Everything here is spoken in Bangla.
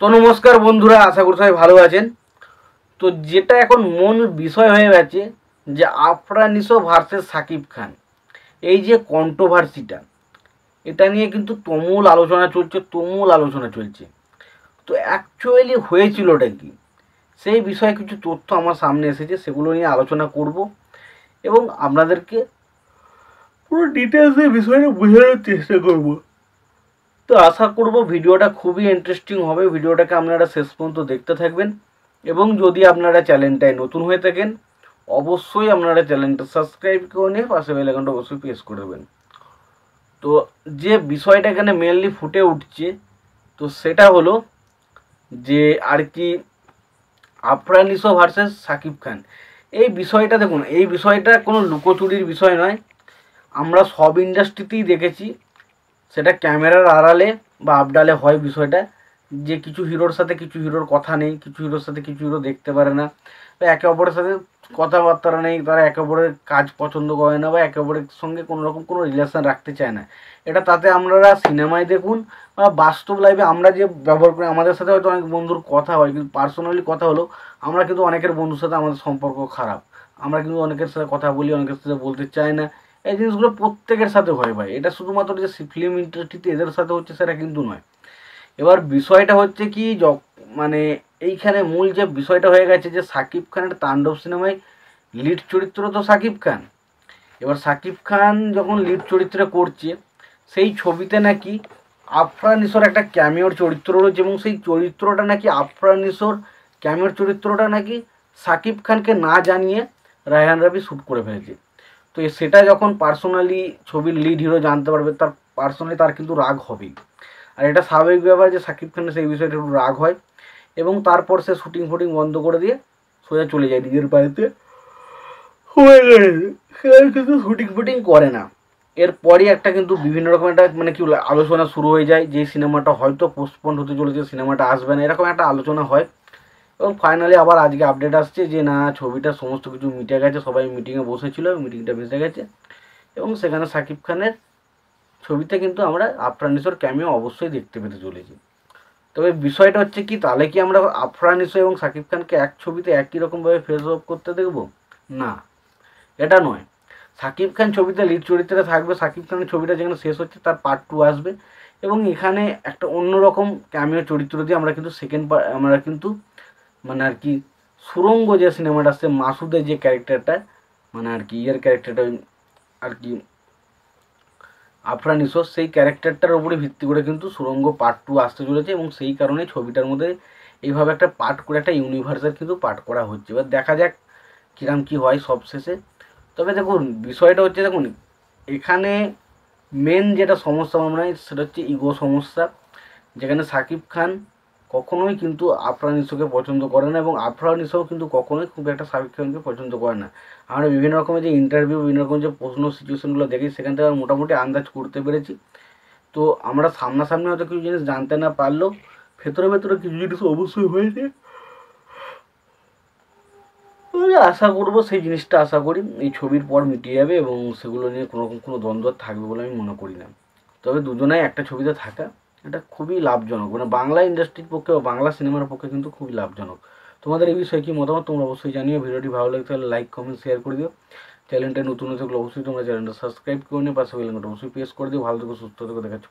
তো নমস্কার বন্ধুরা, আশা করি সবাই ভালো আছেন। তো যেটা এখন মূল বিষয় হয়ে গেছে যে আফরান নিশো ভার্সেস সাকিব খান, এই যে কন্ট্রোভার্সিটা, এটা নিয়ে কিন্তু তুমুল আলোচনা চলছে। তো অ্যাকচুয়ালি হয়েছিলটা কি, সেই বিষয়ে কিছু তথ্য আমার সামনে এসেছে, সেগুলো নিয়ে আলোচনা করব এবং আপনাদেরকে পুরো ডিটেলসে বিষয়টা বোঝানোর চেষ্টা করব। তো আশা করব ভিডিওটা খুবই ইন্টারেস্টিং হবে। ভিডিওটাকে আপনারা শেষ পর্যন্ত দেখতে থাকবেন এবং যদি আপনারা চ্যানেলটায় নতুন হয়ে থাকেন অবশ্যই আপনারা চ্যানেলটা সাবস্ক্রাইব করে নিয়ে পাশে বেল আইকনটা অবশ্যই প্রেস করে দেবেন। তো যে বিষয়টা এখানে মেনলি ফুটে উঠছে, তো সেটা হলো যে আর কি আফরান নিশো ভার্সেস সাকিব খান। এই বিষয়টা দেখুন, এই বিষয়টা কোনো লুকোচুরির বিষয় নয়। আমরা সব ইন্ডাস্ট্রিতেই দেখেছি, সেটা ক্যামেরার আড়ালে বা আবডালে হয় বিষয়টা, যে কিছু হিরোর সাথে কিছু হিরোর কথা নেই, কিছু হিরোর সাথে কিছু হিরো দেখতে পারে না, বা একে অপরের সাথে কথাবার্তা নেই, তারা একে অপরের কাজ পছন্দ করে না বা একে অপরের সঙ্গে কোনো রকম কোনো রিলেশন রাখতে চায় না। এটা তাতে আমরা সিনেমায় দেখুন বা বাস্তব লাইফে আমরা যে ব্যবহার করি, আমাদের সাথে হয়তো অনেক বন্ধুর কথা হয়, কিন্তু পার্সোনালি কথা হলো আমরা কিন্তু অনেকের বন্ধুর সাথে আমাদের সম্পর্ক খারাপ, আমরা কিন্তু অনেকের সাথে কথা বলি, অনেকের সাথে বলতে চাই না। এই জিনিসগুলো প্রত্যেকের সাথে হয় ভাই, এটা শুধুমাত্র যে ফিল্ম ইন্ডাস্ট্রিতে এদের সাথে হচ্ছে সেটা কিন্তু নয়। এবার বিষয়টা হচ্ছে কি, মানে এইখানে মূল যে বিষয়টা হয়ে গেছে যে সাকিব খানের তাণ্ডব সিনেমায় লিড চরিত্র তো সাকিব খান। এবার সাকিব খান যখন লিড চরিত্রে করছে, সেই ছবিতে নাকি আফরান নিশোর একটা ক্যামিওর চরিত্র রয়েছে এবং সেই চরিত্রটা নাকি আফরান নিশোর ক্যামিওর চরিত্রটা নাকি সাকিব খানকে না জানিয়ে রায়হান রাফি শ্যুট করে ফেলেছে। তো সেটা যখন পার্সোনালি ছবির লিড হিরো জানতে পারবে, তার পার্সোনালি তার কিন্তু রাগ হবেই। আর এটা স্বাভাবিক ব্যাপার যে সাকিব খানের সেই বিষয়টা একটু রাগ হয় এবং তারপর সে শুটিং ফুটিং বন্ধ করে দিয়ে সোজা চলে যায় নিজের বাড়িতে, হয়ে গেছে, সে কিন্তু শুটিং ফুটিং করে না। এরপরই একটা কিন্তু বিভিন্ন রকম একটা মানে কি আলোচনা শুরু হয়ে যায় যে সিনেমাটা হয়তো পোস্টপোন হতে চলেছে, সিনেমাটা আসবে না, এরকম একটা আলোচনা হয়। এবং ফাইনালি আবার আজকে আপডেট আসছে যে না, ছবিটা সমস্ত কিছু মিটে গেছে, সবাই মিটিংয়ে বসেছিল, মিটিংটা ভেসে গেছে এবং সেখানে সাকিব খানের ছবিতে কিন্তু আমরা আফরান নিশোর ক্যামিও অবশ্যই দেখতে পেতে চলেছি। তবে বিষয়টা হচ্ছে কি, তাহলে কি আমরা আফরান নিশো এবং সাকিব খানকে এক ছবিতে একই রকমভাবে ফেস অফ করতে দেখব? না, এটা নয়। সাকিব খান ছবিতে লিড চরিত্রে থাকবে, সাকিব খানের ছবিটা যেখানে শেষ হচ্ছে তার পার্ট 2 আসবে এবং এখানে একটা অন্যরকম ক্যামিও চরিত্র দিয়ে আমরা কিন্তু আমরা কিন্তু মানে আর কি সুরঙ্গ যে সিনেমাটা আসছে, মাসুদের যে ক্যারেক্টারটা, মানে আর কি ক্যারেক্টারটা আর কি আফরান নিশো, সেই ক্যারেক্টারটার উপরে ভিত্তি করে কিন্তু সুরঙ্গ পার্ট 2 আসতে চলেছে এবং সেই কারণে ছবিটার মধ্যে এইভাবে একটা পার্ট করে একটা ইউনিভার্সাল কিন্তু পার্ট করা হচ্ছে। এবার দেখা যাক কিরম কি হয় সব শেষে। তবে দেখুন বিষয়টা হচ্ছে, দেখুন এখানে মেন যেটা সমস্যা মনে হয় সেটা হচ্ছে ইগো সমস্যা, যেখানে সাকিব খান কখনোই কিন্তু আফরান নিশোকে পছন্দ করে না এবং আফরান নিশোও কিন্তু কখনোই খুব একটা সাকিব খানকে পছন্দ করে না। আমরা বিভিন্ন রকমের যে ইন্টারভিউ, বিভিন্ন রকম যে প্রশ্ন সিচুয়েশনগুলো দেখি, সেখান থেকে আমরা মোটামুটি আন্দাজ করতে পেরেছি। তো আমরা সামনাসামনি হয়তো কিছু জিনিস জানতে না পারলেও ভেতরে ভেতরে কিছু জিনিস অবশ্যই হয়েছে। আশা করবো সেই জিনিসটা, আশা করি এই ছবির পর মিটিয়ে যাবে এবং সেগুলো নিয়ে কোনো রকম কোনো দ্বন্দ্ব থাকবে বলে আমি মনে করি না। তবে দুজনাই একটা ছবিতে থাকা এটা খুবই লাভজনক, মানে বাংলা ইন্ডাস্ট্রির পক্ষে বা বাংলা সিনেমার পক্ষে কিন্তু খুবই লাভজনক। তোমাদের এই বিষয়ে কি মতামত তোমরা অবশ্যই জানিও। ভিডিওটি ভালো লাগে তাহলে লাইক কমেন্ট শেয়ার করে দিও। চ্যানেলটা নতুন হয়ে থাকলে অবশ্যই তোমরা চ্যানেলটা সাবস্ক্রাইব করে নিও, পাশে বেল আইকনটা অবশ্যই প্রেস করে দিও। ভালো থেকো, সুস্থ থেকো, দেখাচ্ছি।